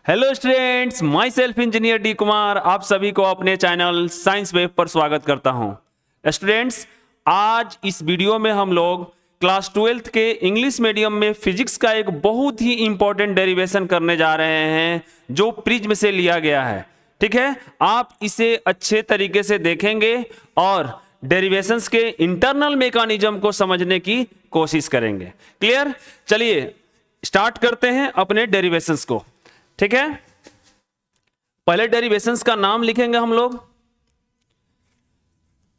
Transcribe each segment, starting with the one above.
Hello students, my self engineer D Kumar आप सभी को अपने चैनल साइंस वेब पर स्वागत करता हूं। स्टूडेंट्स, आज इस वीडियो में हम लोग क्लास 12th के इंग्लिश मीडियम में फिजिक्स का एक बहुत ही इंपॉर्टेंट डेरिवेशन करने जा रहे हैं जो प्रिज्म से लिया गया है। ठीक है, आप इसे अच्छे तरीके से देखेंगे और डेरिवेशंस के इंटरनल मैकेनिज्म को समझने की कोशिश करेंगे। क्लियर? चलिए स्टार्ट करते हैं अपने डेरिवेशंस को। ठीक है, पहले डेरिवेशंस का नाम लिखेंगे हम लोग।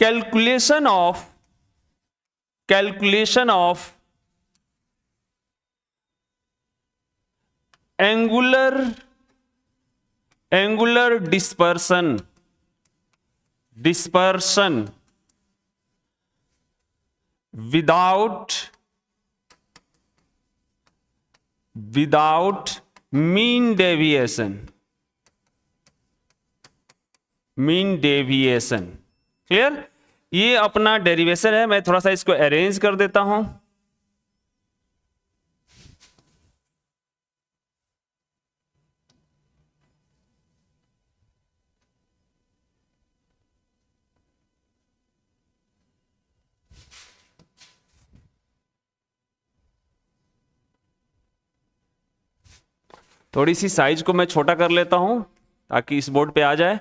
Calculation of angular dispersion without mean deviation। Clear? ये अपना डेरिवेशन है। मैं थोड़ा सा इसको अरेंज कर देता हूं। थोड़ी सी साइज को मैं छोटा कर लेता हूं ताकि इस बोर्ड पे आ जाए।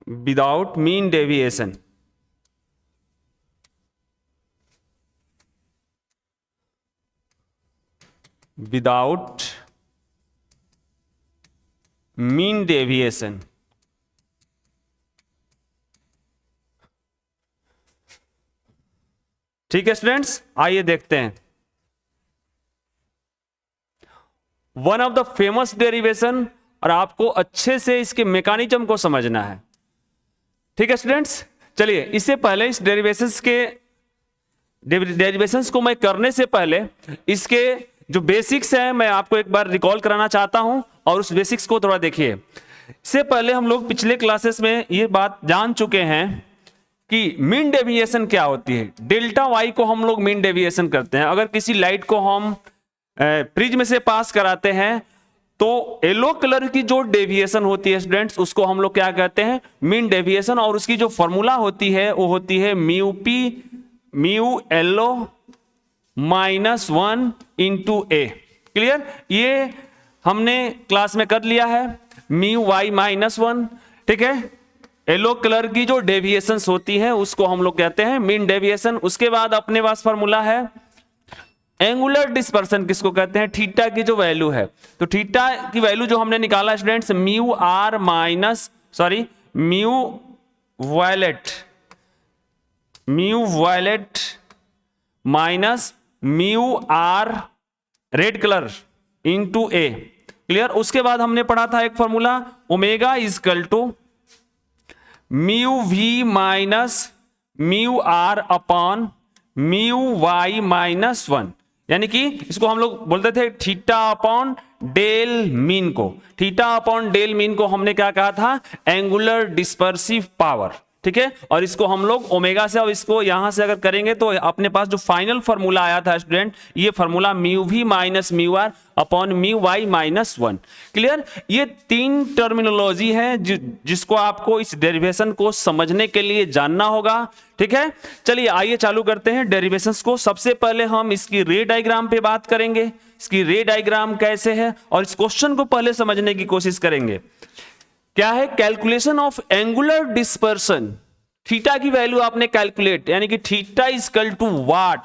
Without mean deviation. Without mean deviation. ठीक है स्टूडेंट्स, आइए देखते हैं। One of the famous derivation, और आपको अच्छे से इसके मैकेनिज्म को समझना है। ठीक है स्टूडेंट्स, चलिए इससे पहले इस डेरिवेशंस को मैं करने से पहले इसके जो बेसिक्स हैं मैं आपको एक बार रिकॉल कराना चाहता हूं और उस बेसिक्स को थोड़ा देखिए। इससे पहले हम लोग पिछले क्लासेस में ये बात जान चुके हैं कि मीन डेविएशन क्या होती है। डेल्टा वाई को हम लोग मीन डेविएशन करते हैं। अगर किसी लाइट को हम प्रिज्म से पास कराते हैं तो येलो कलर की जो डेविएशन होती है स्टूडेंट्स, उसको हम लोग क्या कहते हैं? Mean deviation. और उसकी जो फॉर्मूला होती है वो होती है mu yellow -1 into A. Clear? ये हमने क्लास में कर लिया है। Mu Y -1। ठीक है, येलो कलर की जो डेविएशंस होती है उसको हम लोग कहते हैं मीन डेविएशन। उसके बाद अपने पास फॉर्मूला है एंगुलर डिस्पर्सन, किसको कहते हैं? थीटा की जो वैल्यू है। तो थीटा की वैल्यू जो हमने निकाला students, mu violet minus mu R red colour into A. Clear? उसके बाद हमने पढ़ा था एक formula omega is equal to mu V minus mu R upon mu Y -1। यानी कि इसको हम लोग बोलते थे थीटा अपॉन डेल मीन को। थीटा अपॉन डेल मीन को हमने क्या कहा था? Angular dispersive power. ठीक है, और इसको हम लोग ओमेगा से, और इसको यहां से अगर करेंगे तो अपने पास जो फाइनल फॉर्मूला आया था स्टूडेंट, ये formula mu V minus mu R upon mu Y -1। Clear? ये तीन टर्मिनोलॉजी है जिसको आपको इस डेरिवेशन को समझने के लिए जानना होगा। ठीक है, चलिए आइए चालू करते हैं डेरिवेशंस को। सबसे पहले हम इसकी रे डायग्राम पे बात करेंगे। इसकी रे डायग्राम कैसे है और इस क्वेश्चन को पहले समझने की कोशिश करेंगे। क्या है? Calculation of angular dispersion. Theta की वैल्यू आपने कैलकुलेट, यानी कि थीटा इजकल टू व्हाट,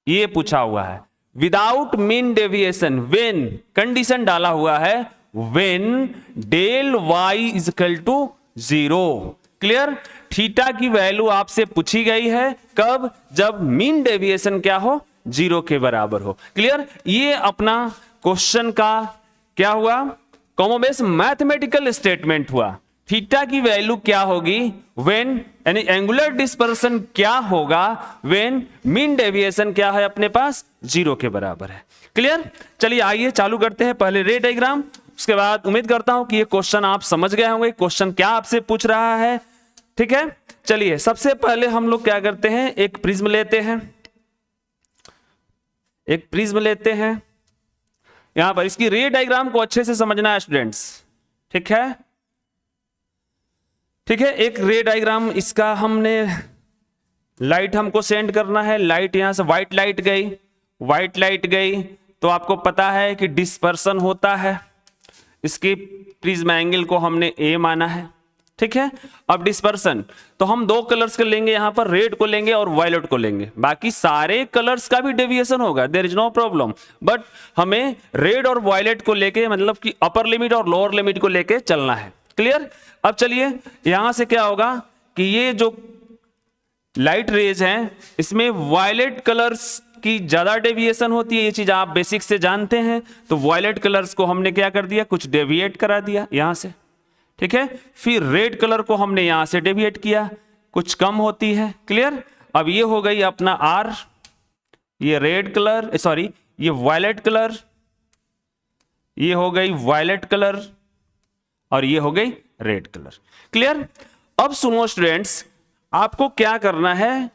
ये पूछा हुआ है। Without mean deviation when, condition डाला हुआ है when del Y is equal to 0। Clear? Theta की वैल्यू आपसे पूछी गई है कब? जब मीन डेविएशन क्या हो? 0 के बराबर हो। क्लियर? ये अपना क्वेश्चन का क्या हुआ? कॉमोबेस मैथमेटिकल स्टेटमेंट हुआ। थीटा की वैल्यू क्या होगी व्हेन, यानी एंगुलर डिस्पर्सन क्या होगा व्हेन मीन डेविएशन क्या है अपने पास? 0 के बराबर है। क्लियर? चलिए आइए चालू करते हैं पहले रे डायग्राम, उसके बाद उम्मीद करता हूं कि ये क्वेश्चन आप समझ गए होंगे क्वेश्चन क्या आपसे पूछ रहा है। ठीक है, चलिए सबसे पहले हम लोग क्या करते हैं, एक प्रिज्म लेते हैं, एक प्रिज्म लेते हैं यहां पर। इसकी रे डायग्राम को अच्छे से समझना है स्टूडेंट्स, ठीक है? ठीक है, एक रे डायग्राम इसका हमने, लाइट हमको सेंड करना है, लाइट यहां से व्हाइट लाइट गई, व्हाइट लाइट गई तो आपको पता है कि डिस्पर्सन होता है, इसकी प्रिज्म एंगल को हमने ए माना है। ठीक है, अब डिस्पर्सन तो हम दो कलर्स के लेंगे, यहां पर रेड को लेंगे और वायलेट को लेंगे, बाकी सारे कलर्स का भी डेविएशन होगा, there is no problem, but हमें रेड और वायलेट को लेके मतलब कि अपर लिमिट और लोअर लिमिट को लेके चलना है। क्लियर? अब चलिए यहां से क्या होगा कि ये जो लाइट रेज हैं इसमें वायलेट कलर्स की ज्यादा डेविएशन होती है, ये चीज आप बेसिक से जानते हैं। तो वायलेट कलर्स को हमने क्या कर दिया, कुछ डेविएट करा दिया यहां से। ठीक है, फिर रेड कलर को हमने यहां से डेविएट किया, कुछ कम होती है। क्लियर? अब ये हो गई अपना आर, ये रेड कलर, सॉरी ये वायलेट कलर, ये हो गई वायलेट कलर और ये हो गई रेड कलर। क्लियर? अब सुनो स्टूडेंट्स, आपको क्या करना है,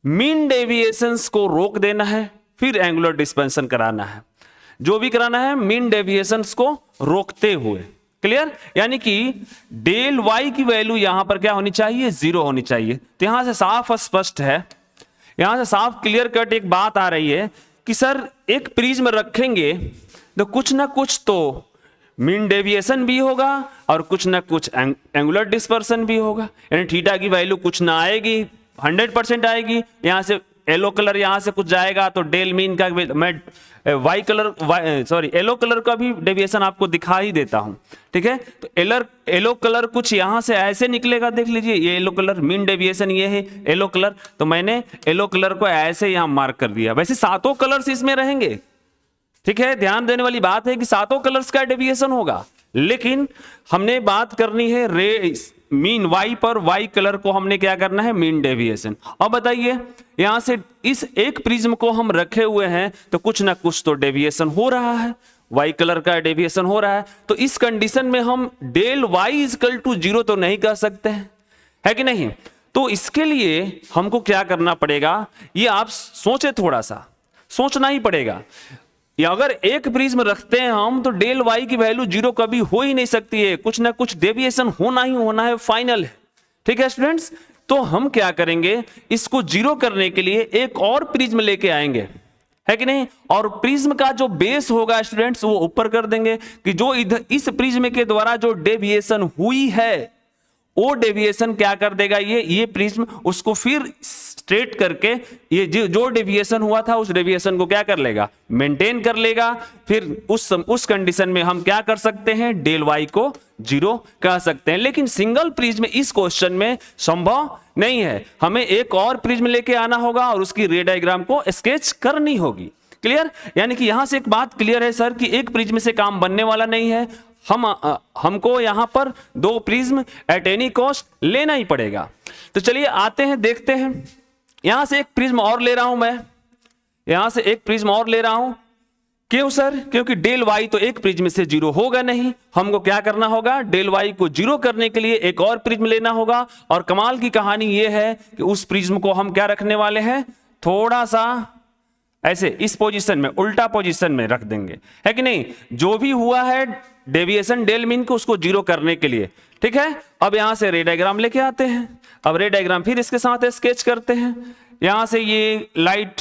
मीन डेविएशंस को रोक देना है, फिर एंगुलर डिस्पर्सन कराना है। जो भी कराना है मीन डेविएशंस को रोकते हुए। क्लियर? यानी कि डेल वाई की वैल्यू यहां पर क्या होनी चाहिए, 0 होनी चाहिए। तो यहां से साफ स्पष्ट है, यहां से साफ क्लियर कट एक बात आ रही है कि सर एक प्रिज्म रखेंगे तो कुछ ना कुछ तो मीन डेविएशन भी होगा और कुछ ना कुछ एंगुलर डिस्पर्सन भी होगा, यानी थीटा की वैल्यू कुछ ना आएगी, 100% आएगी। यहां से येलो कलर यहां से कुछ जाएगा तो डेल मीन का मैं Y colour, sorry yellow colour का भी डेविएशन आपको दिखा ही देता हूं। ठीक है, तो येलो कलर कुछ यहां से ऐसे निकलेगा, देख लीजिए ये येलो कलर, मीन डेविएशन ये है येलो कलर, तो मैंने येलो कलर को ऐसे यहां मार्क कर दिया। वैसे सातों कलर्स इसमें रहेंगे। ठीक है, ध्यान देने वाली बात है कि सातों कलर्स का डेविएशन होगा, लेकिन हमने बात करनी है रे मीन वाई पर, वाई कलर को हमने क्या करना है, मीन डेविएशन। अब बताइए यहां से इस एक प्रिज्म को हम रखे हुए हैं तो कुछ ना कुछ तो डेविएशन हो रहा है, वाई कलर का डेविएशन हो रहा है। तो इस कंडीशन में हम डेल वाई इजकल टू 0 तो नहीं कर सकते हैं, है कि नहीं? तो इसके लिए हमको क्या करना पड़ेगा, ये आप सोचे, थोड़ा सा सोचना ही पड़ेगा। या अगर एक प्रिज्म रखते हैं हम तो डेल वाई की वैल्यू 0 कभी हो ही नहीं सकती है, कुछ ना कुछ डेविएशन होना ही होना है, फाइनल है। ठीक है स्टूडेंट्स, तो हम क्या करेंगे, इसको 0 करने के लिए एक और प्रिज्म लेके आएंगे, है कि नहीं? और प्रिज्म का जो बेस होगा स्टूडेंट्स वो ऊपर कर देंगे कि जो इधर इस प्रिज्म के द्वारा जो डेविएशन हुई है वो डेविएशन क्या कर देगा, ये प्रिज्म उसको फिर स्ट्रेट करके ये जो डेविएशन हुआ था उस डेविएशन को क्या कर लेगा, मेंटेन कर लेगा। फिर उस कंडीशन में हम क्या कर सकते हैं, डेल वाई को 0 कह सकते हैं। लेकिन सिंगल प्रिज्म इस क्वेश्चन में संभव नहीं है, हमें एक और प्रिज्म लेके आना होगा और उसकी रे डायग्राम को स्केच करनी होगी। क्लियर? यानी कि यहां से एक बात क्लियर है सर कि एक प्रिज्म से काम बनने वाला नहीं है, हमको यहां पर दो प्रिज्म एट एनी कॉस्ट लेना ही पड़ेगा। तो चलिए आते हैं, देखते हैं। यहां से एक प्रिज्म और ले रहा हूं मैं, यहां से एक प्रिज्म और ले रहा हूं। क्यों सर? क्योंकि डेल वाई तो एक प्रिज्म से 0 होगा नहीं, हमको क्या करना होगा, डेल वाई को 0 करने के लिए एक और प्रिज्म लेना होगा। और कमाल की कहानी यह है कि उस प्रिज्म को हम क्या रखने वाले हैं, थोड़ा सा ऐसे इस पोजीशन में, उल्टा पोजीशन में रख देंगे, है कि नहीं? जो भी हुआ है डेविएशन डेल मीन को उसको 0 करने के लिए। ठीक है, अब यहां से रे डायग्राम लेके आते हैं। अब रे डायग्राम फिर इसके साथ स्केच करते हैं। यहां से ये लाइट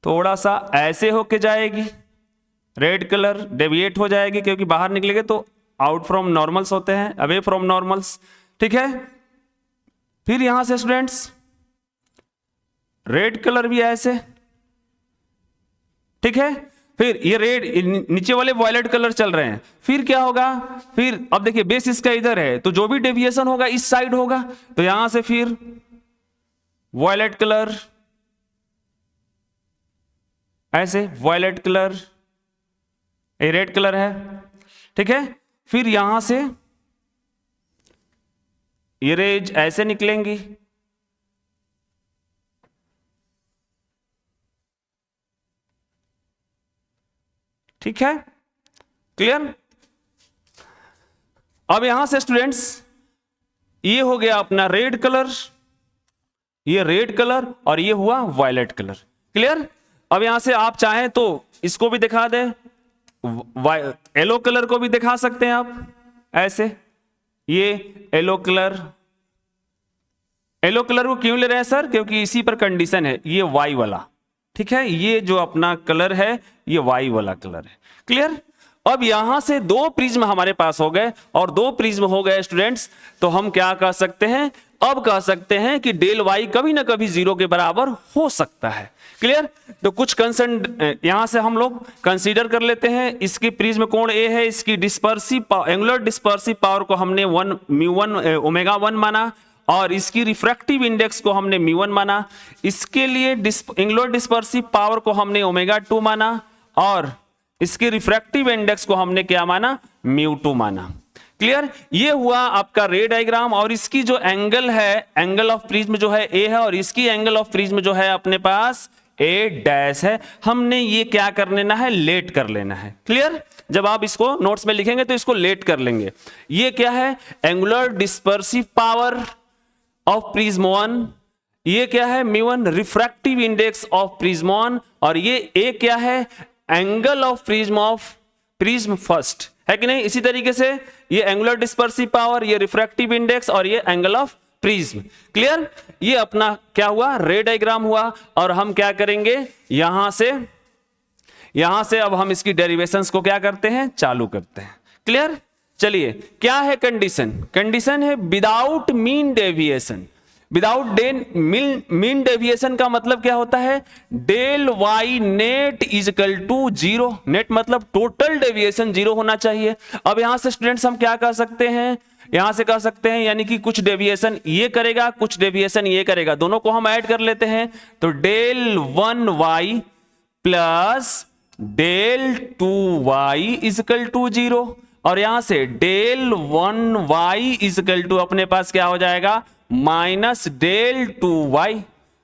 थोड़ा सा ऐसे होके जाएगी, रेड कलर डेविएट हो जाएगी क्योंकि बाहर निकलेंगे तो आउट फ्रॉम नॉर्मल्स होते हैं, अवे फ्रॉम नॉर्मल्स। ठीक है, फिर यहां से स्टूडेंट्स रेड कलर भी ऐसे, ठीक है, फिर ये रेड, नीचे वाले वायलेट कलर चल रहे हैं। फिर क्या होगा, फिर अब देखिए बेस इसका इधर है तो जो भी डेविएशन होगा इस साइड होगा, तो यहां से फिर वायलेट कलर ऐसे, वायलेट कलर, ये रेड कलर है। ठीक है, फिर यहां से ये रेज ऐसे निकलेंगी, ठीक है, क्लियर। अब यहां से स्टूडेंट्स ये हो गया अपना रेड कलर, ये रेड कलर और ये हुआ वायलेट कलर, क्लियर। अब यहां से आप चाहें तो इसको भी दिखा दें, येलो कलर को भी दिखा सकते हैं आप ऐसे, ये येलो कलर। येलो कलर को क्यों ले रहे हैं सर? क्योंकि इसी पर कंडीशन है, ये वाई वाला, ठीक है, ये जो अपना कलर है ये वाई वाला कलर है, क्लियर। अब यहां से दो प्रिज्म हमारे पास हो गए, और दो प्रिज्म हो गए स्टूडेंट्स, तो हम क्या कह सकते हैं? अब कह सकते हैं कि डेल वाई कभी ना कभी 0 के बराबर हो सकता है, क्लियर। तो कुछ कंसर्न यहां से हम लोग कंसीडर कर लेते हैं। इसकी प्रिज्म कोण ए है, इसकी डिस्पर्सिव एंगुलर डिस्पर्सिव पावर को हमने ओमेगा 1 माना, और इसकी रिफ्रैक्टिव इंडेक्स को हमने μ1 माना। इसके लिए एंगुलर डिस्पर्सिव पावर को हमने ओमेगा 2 माना, और इसकी रिफ्रैक्टिव इंडेक्स को हमने क्या माना? μ2 माना, क्लियर। ये हुआ आपका रे डायग्राम, और इसकी जो एंगल है, एंगल ऑफ प्रिज्म जो है ए है, और इसकी एंगल ऑफ प्रिज्म जो है अपने पास ए डैश है। हमने ये क्या कर लेना है? लेट कर लेना है, क्लियर। जब आप इसको नोट्स में लिखेंगे तो इसको लेट कर लेंगे। ये क्या है? Angular dispersive power of prism 1, ये क्या है? μ1 रिफ्रैक्टिव इंडेक्स ऑफ प्रिज्म 1, और ये ए क्या है? एंगल ऑफ प्रिज्म फर्स्ट, है कि नहीं। इसी तरीके से ये एंगुलर डिस्पर्सिव पावर, ये रिफ्रैक्टिव इंडेक्स, और ये एंगल ऑफ प्रिज्म, क्लियर। ये अपना क्या हुआ? रे डायग्राम हुआ। और हम क्या करेंगे? यहां से अब हम इसकी डेरिवेशंस को क्या करते हैं? चालू करते हैं, क्लियर। चलिए, क्या है कंडीशन? कंडीशन है without mean deviation. Without mean deviation का मतलब क्या होता है? Del Y net is equal to 0। Net मतलब टोटल डेविएशन 0 होना चाहिए। अब यहां से स्टूडेंट्स हम क्या कर सकते हैं? यहां से कह सकते हैं यानी कि कुछ डेविएशन ये करेगा, कुछ डेविएशन ये करेगा, दोनों को हम ऐड कर लेते हैं। तो del 1 Y plus del 2 Y is equal to 0, और यहां से del 1 Y is equal to अपने पास क्या हो जाएगा? Minus del 2 Y,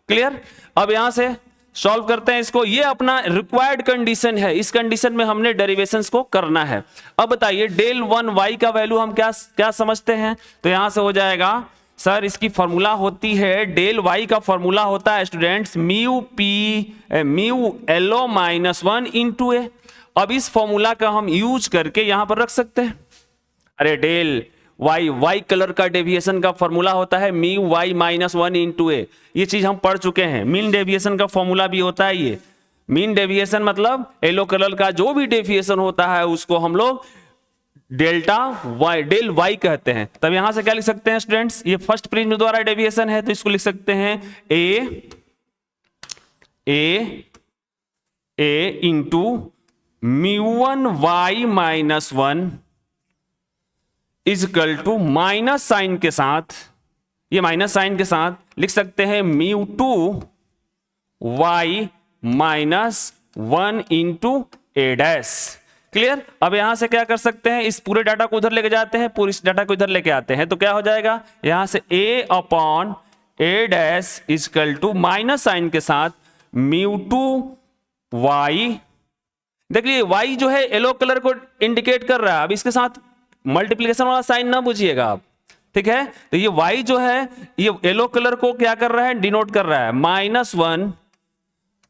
clear. अब यहां से सॉल्व करते हैं इसको। ये अपना रिक्वायर्ड कंडीशन है, इस कंडीशन में हमने डेरिवेशंस को करना है। अब बताइए डेल 1 वाई का वैल्यू हम क्या समझते हैं? तो यहां से हो जाएगा सर, इसकी फॉर्मूला होती है, डेल वाई का फॉर्मूला होता है स्टूडेंट्स म्यू एलओ माइनस 1 इंटू ए। अब इस फॉर्मूला का हम यूज करके यहां पर रख सकते हैं। अरे डेल वाई कलर का डेविएशन का फॉर्मूला होता है म्यू वाई माइनस 1 इंटू ए। ये चीज हम पढ़ चुके हैं। मीन डेविएशन का फॉर्मूला भी होता है ये। मीन डेविएशन मतलब येलो कलर का जो भी डेविएशन होता है उसको हम लोग डेल वाई कहते हैं। तब यहां से क्या लिख सकते हैं स्टूडेंट्स? ये फर्स्ट प्रिज्म द्वारा डेविएशन है, तो इसको लिख सकते हैं A into μ1 Y minus 1 is equal to minus sign के साथ, ये माइनस साइन के साथ लिख सकते हैं μ2 वाई माइनस 1 इंटू ए डैश, क्लियर। अब यहां से क्या कर सकते हैं? इस पूरे डाटा को उधर लेके जाते हैं, पूरी इस डाटा को इधर लेके आते हैं, तो क्या हो जाएगा? यहां से a upon A dash is equal to minus sign के साथ μ2 वाई। देखिए y जो है येलो कलर को इंडिकेट कर रहा है। अब इसके साथ मल्टीप्लिकेशन वाला साइन ना बुझिएगा आप, ठीक है। तो ये y जो है ये येलो कलर को क्या कर रहा है? डिनोट कर रहा है। -1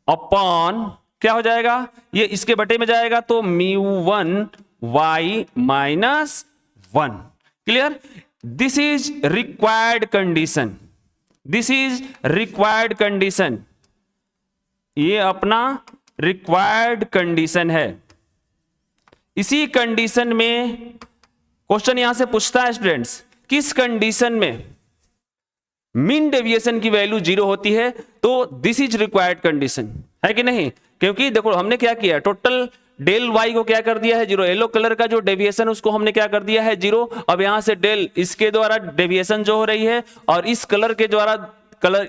अपॉन क्या हो जाएगा? ये इसके बटे में जाएगा, तो μ1 y minus 1, clear. This is required condition, this is required condition. ये अपना रिक्वायर्ड कंडीशन है। इसी कंडीशन में क्वेश्चन यहां से पूछता है स्टूडेंट्स, किस कंडीशन में मीन डेविएशन की वैल्यू 0 होती है? तो दिस इज रिक्वायर्ड कंडीशन, है कि नहीं? क्योंकि देखो हमने क्या किया, टोटल डेल वाई को क्या कर दिया है? 0। येलो कलर का जो डेविएशन उसको हमने क्या कर दिया है? 0। अब यहां से डेल इसके द्वारा डेविएशन जो हो रही है, और इस कलर के द्वारा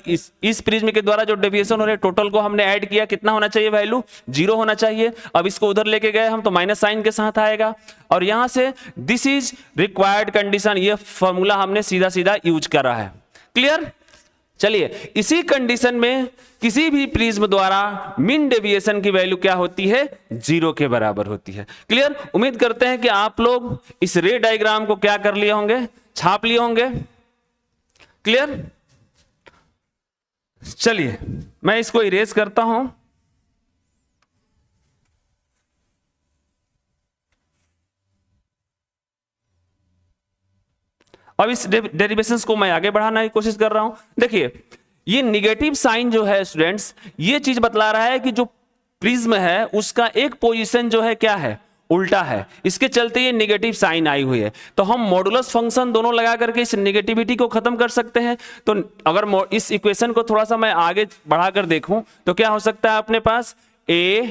इस प्रिज्म के द्वारा जो डेविएशन हो रहे हैं, टोटल को हमने ऐड किया, कितना होना चाहिए? वैल्यू 0 होना चाहिए। अब इसको उधर लेके गए हम, तो माइनस साइन के साथ आएगा, और यहां से दिस इज रिक्वायर्ड कंडीशन, ये फॉर्मूला हमने सीधा सीधा यूज करा है, क्लियर। चलिए, इसी कंडीशन में किसी भी प्रिज्म द्वारा मीन डेविएशन की वैल्यू क्या होती है? 0 के बराबर होती है। क्लियर? उम्मीद करते हैं कि आप लोग इस रे डायग्राम को क्या कर लिए होंगे, छाप लिए होंगे। क्लियर? चलिए मैं इसको इरेज करता हूं। अब इस डेरिवेशंस को मैं आगे बढ़ाने की कोशिश कर रहा हूं। देखिए, ये निगेटिव साइन जो है स्टूडेंट्स, ये चीज बतला रहा है कि जो प्रिज्म है उसका एक पोजीशन जो है क्या है, उल्टा है। इसके चलते ये निगेटिव साइन आई हुई है। तो हम मॉडुलस फंक्शन दोनों लगा करके इस निगेटिविटी को खत्म कर सकते हैं। तो अगर इस इक्वेशन को थोड़ा सा मैं आगे बढ़ाकर देखूं तो क्या हो सकता है अपने पास, a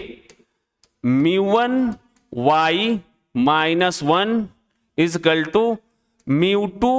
μ1 y minus 1 is equal to μ2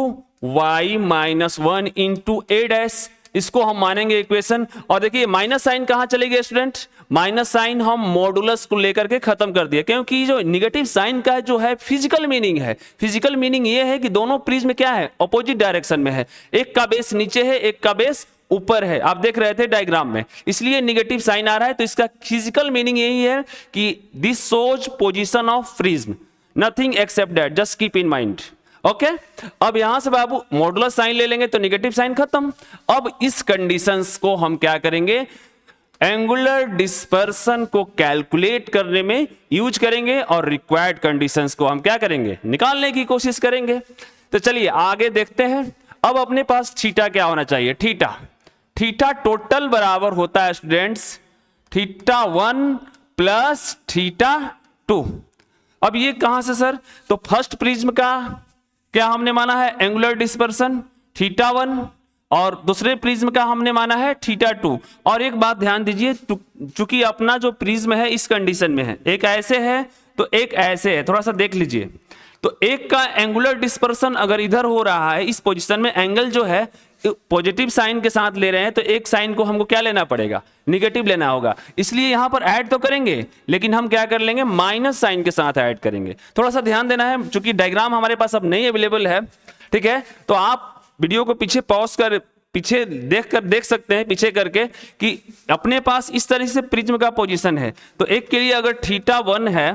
y minus 1 into a dash. इसको हम मानेंगे इक्वेशन। और देखिए माइनस साइन कहां चले गए स्टूडेंट, माइनस साइन हम मॉडुलस को लेकर के खत्म कर दिया, क्योंकि जो निगेटिव साइन का जो है फिजिकल मीनिंग है, फिजिकल मीनिंग ये है कि दोनों प्रिज्म क्या है, अपोजिट डायरेक्शन में है। एक का बेस नीचे है, एक का बेस ऊपर है, आप देख रहे थे डायग्राम में, इसलिए निगेटिव साइन आ रहा है। तो इसका फिजिकल मीनिंग यही है कि this shows position of prism, nothing accept that, just keep in mind. Okay, अब यहां से बाबू मॉडुलस साइन ले लेंगे तो निगेटिव साइन खत्म। अब इस कंडीशंस को हम क्या करेंगे, एंगुलर डिस्पर्सन को कैलकुलेट करने में यूज करेंगे और रिक्वायर्ड कंडीशंस को हम क्या करेंगे, निकालने की कोशिश करेंगे। तो चलिए आगे देखते हैं। अब अपने पास थीटा क्या होना चाहिए, थीटा। थीटा टोटल बराबर होता है स्टूडेंट्स थीटा 1 प्लस थीटा 2। अब ये कहां से सर, तो फर्स्ट प्रिज्म का क्या हमने माना है, एंगुलर डिस्पर्सन थीटा 1, और दूसरे प्रिज्म का हमने माना है थीटा 2। और एक बात ध्यान दीजिए, चूंकि अपना जो प्रिज्म है इस कंडीशन में है, एक ऐसे है तो एक ऐसे है, थोड़ा सा देख लीजिए। तो एक का एंगुलर डिस्पर्सन अगर इधर हो रहा है इस पोजीशन में, एंगल जो है पॉजिटिव साइन के साथ ले रहे हैं, तो एक साइन को हमको क्या लेना पड़ेगा, निगेटिव लेना होगा। इसलिए यहां पर ऐड तो करेंगे लेकिन हम क्या कर लेंगे, माइनस साइन के साथ ऐड करेंगे। थोड़ा सा ध्यान देना है, चूंकि डायग्राम हमारे पास अब नहीं अवेलेबल है, ठीक है। तो आप वीडियो को पीछे पॉज कर पीछे देख सकते हैं पीछे करके कि अपने पास इस तरह से प्रिज्म का पोजीशन है। तो एक के लिए अगर थीटा 1 है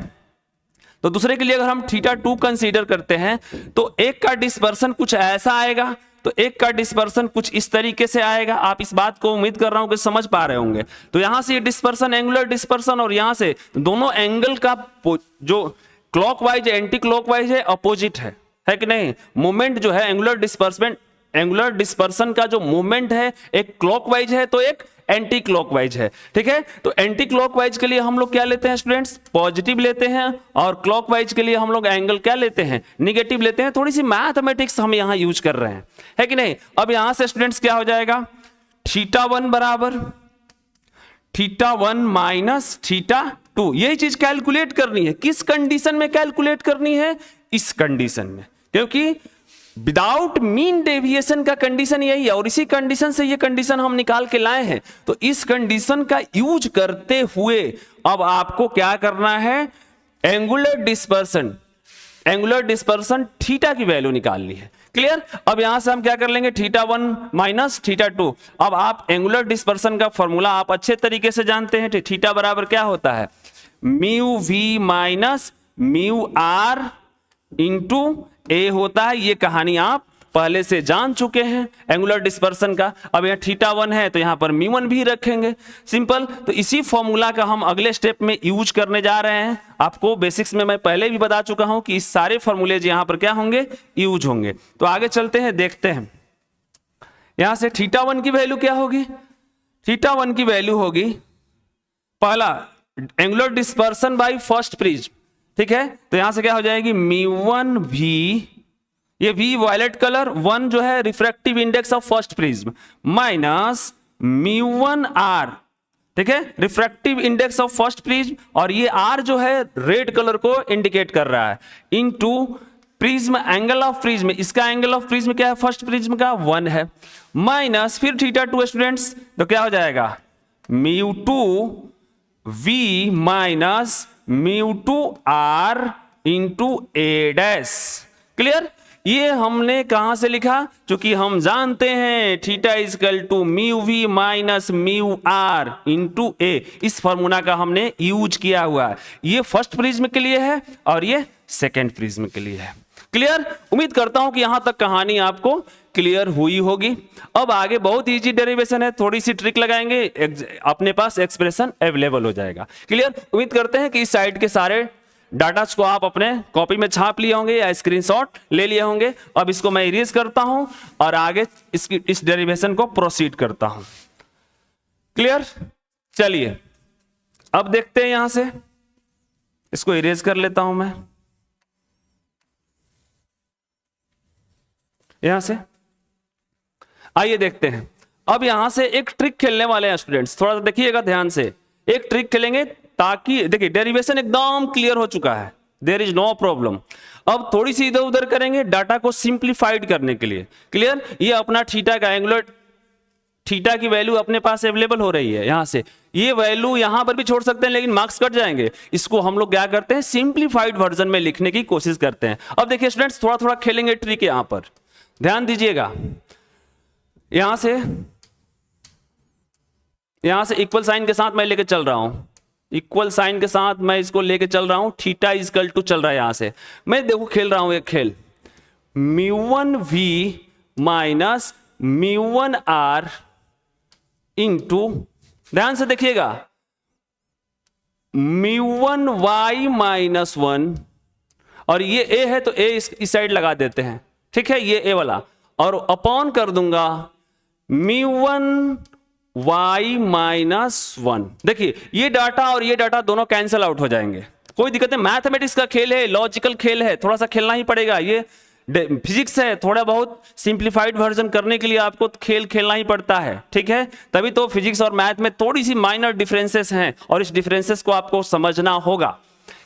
तो दूसरे के लिए अगर हम थीटा 2 कंसीडर करते हैं तो एक का डिस्पर्सन कुछ ऐसा आएगा, तो एक का डिस्पर्सन कुछ इस तरीके से आएगा। आप इस बात को उम्मीद कर रहा हूं कि समझ पा रहे होंगे। तो यहां से ये डिस्पर्सन एंगुलर डिस्पर्सन, और यहां से दोनों एंगल का जो क्लॉकवाइज एंटी क्लॉकवाइज है, अपोजिट है कि नहीं। मूवमेंट जो है एंगुलर डिस्पर्सन का जो मूवमेंट है एक क्लॉकवाइज है तो एक एंटी क्लॉकवाइज है, ठीक है। तो एंटी क्लॉकवाइज के लिए हम लोग क्या लेते हैं स्टूडेंट्स, पॉजिटिव लेते हैं, और क्लॉकवाइज के लिए हम लोग एंगल क्या लेते हैं, निगेटिव लेते हैं। थोड़ी सी मैथमेटिक्स हम यहां यूज कर रहे हैं, है कि नहीं। अब यहां से स्टूडेंट्स क्या हो जाएगा, थीटा 1 बराबर थीटा 1 माइनस थीटा 2। यही चीज कैलकुलेट करनी है। किस कंडीशन में कैलकुलेट करनी है, इस कंडीशन में, क्योंकि विदाउट मीन डेविएशन का कंडीशन यही है, और इसी कंडीशन से ये कंडीशन हम निकाल के लाए हैं। तो इस कंडीशन का यूज करते हुए अब आपको क्या करना है, एंगुलर डिस्पर्सन थीटा की वैल्यू निकालनी है। क्लियर। अब यहां से हम क्या कर लेंगे, थीटा 1 माइनस थीटा 2। अब आप एंगुलर डिस्पर्सन का फॉर्मूला आप अच्छे तरीके से जानते हैं। थीटा बराबर क्या होता है, mu V minus mu R into A होता है। ये कहानी आप पहले से जान चुके हैं एंगुलर डिस्पर्सन का। अब यहाँ थीटा 1 है तो यहाँ पर μ1 भी रखेंगे, सिंपल। तो इसी फॉर्मूला का हम अगले स्टेप में यूज करने जा रहे हैं। आपको बेसिक्स में मैं पहले भी बता चुका हूं कि इस सारे फॉर्मूले यहाँ पर क्या होंगे, यूज होंगे। तो आगे चलते हैं, देखते हैं यहां से थीटा 1 की वैल्यू क्या होगी। थीटा 1 की वैल्यू होगी, पहला angular dispersion by first prism, ठीक है। तो यहां से क्या हो जाएगी, μ1 v, ये v वायलेट कलर, 1 जो है refractive index of first prism, minus μ1 r, ठीक है, refractive index of first prism, और ये r जो है रेड कलर को इंडिकेट कर रहा है, into prism angle of prism. इसका एंगल ऑफ प्रिज्म क्या है, फर्स्ट प्रिज्म का 1 है, माइनस फिर थीटा 2 स्टूडेंट्स, तो क्या हो जाएगा, μ2 v minus μ2 r into a dash. Clear. ये हमने कहां से लिखा, क्योंकि हम जानते हैं theta is equal to mu V minus mu R into A, इस फॉर्मूला का हमने यूज किया हुआ है। ये फर्स्ट प्रिज्म के लिए है और ये सेकेंड प्रिज्म के लिए है। क्लियर? उम्मीद करता हूं कि यहां तक कहानी आपको क्लियर हुई होगी। अब आगे बहुत इजी डेरिवेशन है, थोड़ी सी ट्रिक लगाएंगे, अपने पास एक्सप्रेशन अवेलेबल हो जाएगा। क्लियर? उम्मीद करते हैं कि इस साइड के सारे डाटा को आप अपने कॉपी में छाप लिए होंगे या स्क्रीनशॉट ले लिए होंगे। अब इसको मैं इरेज करता हूं और आगे इस डेरिवेशन को प्रोसीड करता हूं। क्लियर? चलिए अब देखते हैं, यहां से इसको इरेज कर लेता हूं मैं, यहां से। आइए देखते हैं। अब यहां से एक ट्रिक खेलने वाले हैं स्टूडेंट्स, थोड़ा सा देखिएगा ध्यान से। एक ट्रिक खेलेंगे ताकि देखिए डेरिवेशन एकदम क्लियर हो चुका है, देयर इज नो प्रॉब्लम। अब थोड़ी सी इधर उधर करेंगे डाटा को सिंप्लीफाइड करने के लिए। क्लियर? ये अपना थीटा का एंगुलर, थीटा की वैल्यू अपने पास अवेलेबल हो रही है यहां से, ये वैल्यू यहां पर भी छोड़ सकते हैं लेकिन मार्क्स कट जाएंगे। इसको हम लोग क्या करते हैं, सिंप्लीफाइड वर्जन में लिखने की कोशिश करते हैं। अब देखिए स्टूडेंट्स, थोड़ा थोड़ा खेलेंगे ट्रिक यहां पर, ध्यान दीजिएगा। यहां से इक्वल साइन के साथ मैं लेके चल रहा हूं, इक्वल साइन के साथ मैं इसको लेके चल रहा हूं, थीटा इज इक्वल टू चल रहा है। यहां से मैं देखो खेल रहा हूं एक खेल, म्यू1 वी माइनस म्यू1 आर इंटू, ध्यान से देखिएगा, म्यू1 वाई माइनस 1, और ये ए है तो ए इस साइड लगा देते हैं, ठीक है, ये ए वाला, और अपॉन कर दूंगा म्यू1 वाई माइनस 1। देखिए ये डाटा और ये डाटा दोनों कैंसिल आउट हो जाएंगे, कोई दिक्कत नहीं। मैथमेटिक्स का खेल है, लॉजिकल खेल है, थोड़ा सा खेलना ही पड़ेगा। ये फिजिक्स है, थोड़ा बहुत सिंप्लीफाइड वर्जन करने के लिए आपको खेल खेलना ही पड़ता है, ठीक है। तभी तो फिजिक्स और मैथ में थोड़ी सी माइनर डिफरेंसेस हैं और इस डिफरेंसेस को आपको समझना होगा।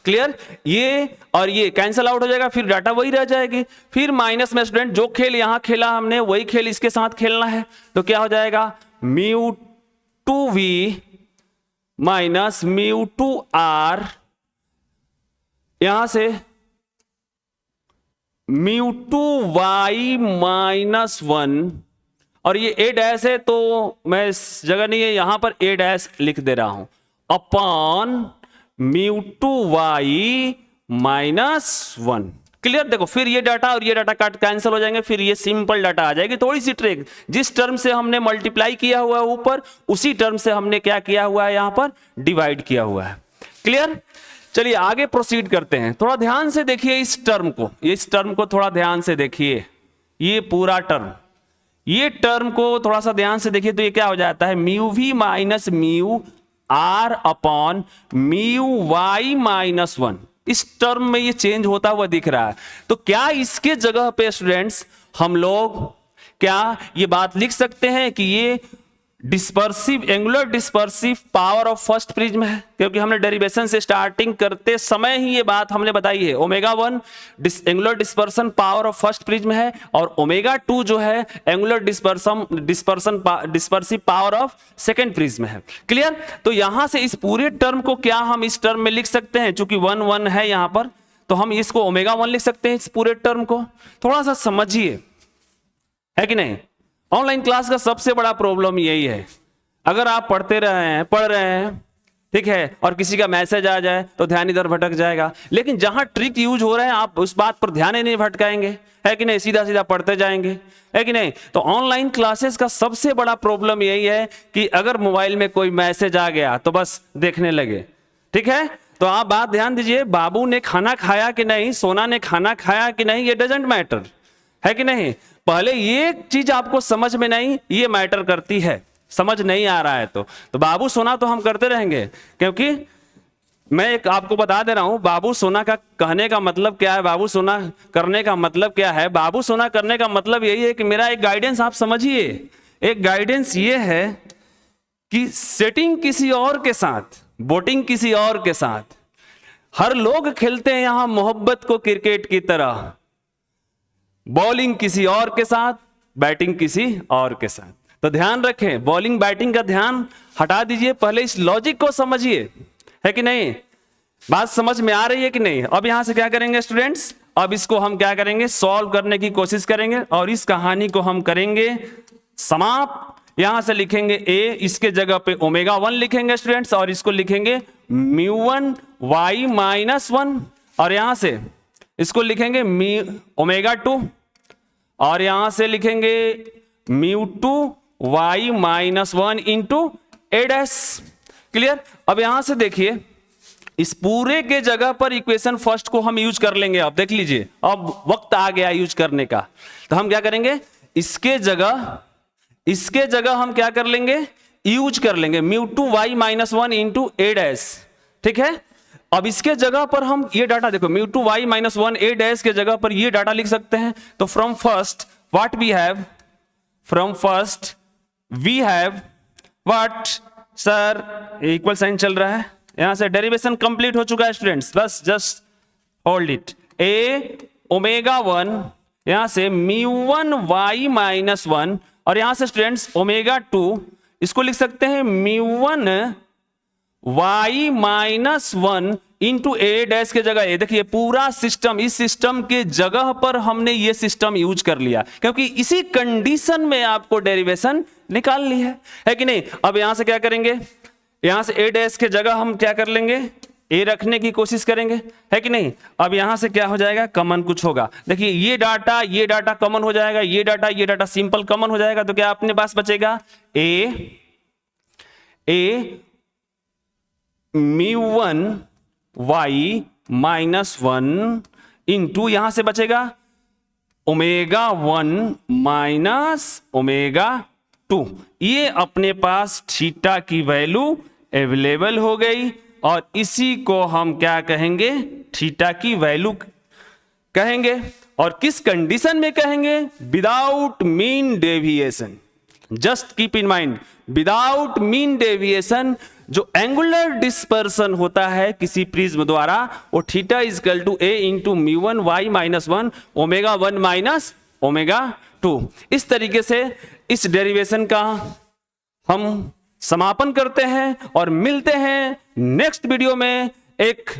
क्लियर? ये और ये कैंसिल आउट हो जाएगा, फिर डाटा वही रह जाएगी। फिर माइनस में स्टूडेंट जो खेल यहां खेला हमने वही खेल इसके साथ खेलना है, तो क्या हो जाएगा, म्यू2v माइनस म्यू2r, यहां से म्यू2y माइनस 1, और ये a डैश है तो मैं इस जगह नहीं है, यहां पर a डैश लिख दे रहा हूं, अपॉन म्यू2y माइनस 1। क्लियर? देखो फिर ये डाटा और ये डाटा काट कैंसिल हो जाएंगे, फिर ये सिंपल डाटा आ जाएगी। थोड़ी सी ट्रिक, जिस टर्म से हमने मल्टीप्लाई किया हुआ है ऊपर, उसी टर्म से हमने क्या किया हुआ है, यहां पर डिवाइड किया हुआ है। क्लियर? चलिए आगे प्रोसीड करते हैं। थोड़ा ध्यान से देखिए इस टर्म को, इस टर्म को थोड़ा ध्यान से देखिए, ये पूरा टर्म, ये टर्म को थोड़ा सा ध्यान से देखिए तो ये क्या हो जाता है, mu V minus mu R upon mu Y minus 1। इस टर्म में ये चेंज होता हुआ दिख रहा है, तो क्या इसके जगह पे स्टूडेंट्स हम लोग क्या ये बात लिख सकते हैं कि ये dispersive, angular dispersive power of first prism है? क्योंकि हमने डेरिवेशन से स्टार्टिंग करते समय ही ये बात हमने बताई है, omega 1 angular dispersion power of first prism है और ओमेगा 2 जो है angular dispersive power of second prism है। क्लियर? तो यहां से इस पूरे टर्म को क्या हम इस टर्म में लिख सकते हैं, चूंकि 1 1 है यहां पर, तो हम इसको ओमेगा 1 लिख सकते हैं इस पूरे टर्म को। थोड़ा सा समझिए, है कि नहीं? ऑनलाइन क्लास का सबसे बड़ा प्रॉब्लम यही है, अगर आप पढ़ रहे हैं, ठीक है, और किसी का मैसेज आ जाए तो ध्यान इधर भटक जाएगा, लेकिन जहां ट्रिक यूज हो रहा है आप उस बात पर ध्यान ही नहीं भटकाएंगे, है कि नहीं, सीधा सीधा पढ़ते जाएंगे, है कि नहीं। तो ऑनलाइन क्लासेस का सबसे बड़ा प्रॉब्लम यही है कि अगर मोबाइल में कोई मैसेज आ गया तो बस देखने लगे, ठीक है। तो आप बात ध्यान दीजिए, बाबू ने खाना खाया कि नहीं, सोना ने खाना खाया कि नहीं, ये डजंट मैटर, है कि नहीं। पहले ये चीज आपको समझ में नहीं, ये मैटर करती है, समझ नहीं आ रहा है तो बाबू सोना तो हम करते रहेंगे, क्योंकि मैं एक आपको बता दे रहा हूं, बाबू सोना का कहने का मतलब क्या है, बाबू सोना करने का मतलब क्या है। बाबू सोना करने का मतलब यही है कि मेरा एक गाइडेंस आप समझिए, एक गाइडेंस ये है कि सेटिंग किसी और के साथ, बोटिंग किसी और के साथ, हर लोग खेलते हैं यहां मोहब्बत को क्रिकेट की तरह, बॉलिंग किसी और के साथ, बैटिंग किसी और के साथ। तो ध्यान रखें, बॉलिंग बैटिंग का ध्यान हटा दीजिए, पहले इस लॉजिक को समझिए, है कि नहीं। बात समझ में आ रही है कि नहीं। अब यहां से क्या करेंगे स्टूडेंट्स, अब इसको हम क्या करेंगे, सॉल्व करने की कोशिश करेंगे और इस कहानी को हम करेंगे समाप्त। यहां से लिखेंगे a, इसके जगह पे ओमेगा 1 लिखेंगे स्टूडेंट्स, और इसको लिखेंगे μ1 y माइनस 1, और यहां से इसको लिखेंगे ओमेगा 2, और यहां से लिखेंगे μ2 y minus 1 into a dash. Clear. अब यहां से देखिए इस पूरे के जगह पर इक्वेशन फर्स्ट को हम यूज कर लेंगे। अब देख लीजिए, अब वक्त आ गया यूज करने का। तो हम क्या करेंगे, इसके जगह हम क्या कर लेंगे, यूज कर लेंगे μ2 y minus 1 into a dash. ठीक है। अब इसके जगह पर हम ये डाटा देखो, μ2 y माइनस 1 a डैश के जगह पर ये डाटा लिख सकते हैं। तो from first what we have, from first we have what sir, equal sign चल रहा है, यहां से डेरिवेशन कंप्लीट हो चुका है स्टूडेंट्स, बस just hold it. A omega 1, यहां से μ1 y माइनस 1, और यहां से स्टूडेंट्स ओमेगा 2, इसको लिख सकते हैं μ1 y माइनस 1 इंटू ए डैश के जगह ए। देखिए पूरा सिस्टम, इस सिस्टम के जगह पर हमने ये सिस्टम यूज कर लिया, क्योंकि इसी कंडीशन में आपको डेरिवेशन निकालनी है कि नहीं। अब यहां से क्या करेंगे, यहां से ए डैश के जगह हम क्या कर लेंगे, ए रखने की कोशिश करेंगे, है कि नहीं। अब यहां से क्या हो जाएगा, कॉमन कुछ होगा। देखिए ये डाटा कॉमन हो जाएगा, ये डाटा सिंपल कॉमन हो जाएगा। तो क्या अपने पास बचेगा, ए μ1 y माइनस 1 इंटू यहां से बचेगा ओमेगा 1 माइनस ओमेगा 2। ये अपने पास थीटा की वैल्यू अवेलेबल हो गई, और इसी को हम क्या कहेंगे, थीटा की वैल्यू कहेंगे। और किस कंडीशन में कहेंगे, without mean deviation. Just keep in mind, without mean deviation जो एंगुलर डिस्पर्सन होता है किसी प्रिज्म द्वारा, वो theta is equal to a into μ1 y minus 1 omega 1 minus omega 2। इस तरीके से इस डेरिवेशन का हम समापन करते हैं और मिलते हैं नेक्स्ट वीडियो में एक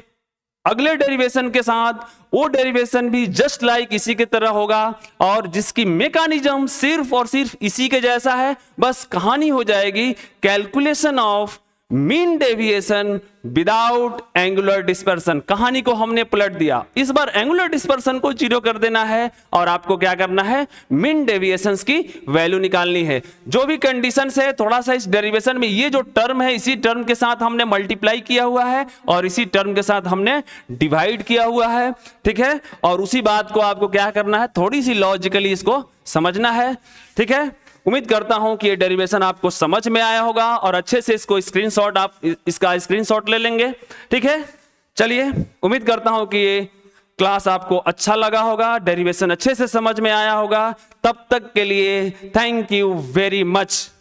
अगले डेरिवेशन के साथ। वो डेरिवेशन भी जस्ट लाइक इसी के तरह होगा, और जिसकी मैकेनिज्म सिर्फ और सिर्फ इसी के जैसा है। बस कहानी हो जाएगी calculation of mean deviation without angular dispersion. कहानी को हमने पलट दिया, इस बार एंगुलर डिस्पर्सन को 0 कर देना है, और आपको क्या करना है, मीन डेविएशंस की वैल्यू निकालनी है। जो भी कंडीशंस है, थोड़ा सा इस डेरिवेशन में ये जो टर्म है, इसी टर्म के साथ हमने मल्टीप्लाई किया हुआ है और इसी टर्म के साथ हमने डिवाइड किया हुआ है। ठीक है। और उसी बात को आपको क्या करना है, थोड़ी सी लॉजिकली इसको समझना है। ठीक है। उम्मीद करता हूं कि ये डेरिवेशन आपको समझ में आया होगा, और अच्छे से इसको स्क्रीनशॉट, आप इसका स्क्रीनशॉट ले लेंगे। ठीक है। चलिए, उम्मीद करता हूं कि ये क्लास आपको अच्छा लगा होगा, डेरिवेशन अच्छे से समझ में आया होगा। तब तक के लिए थैंक यू वेरी मच।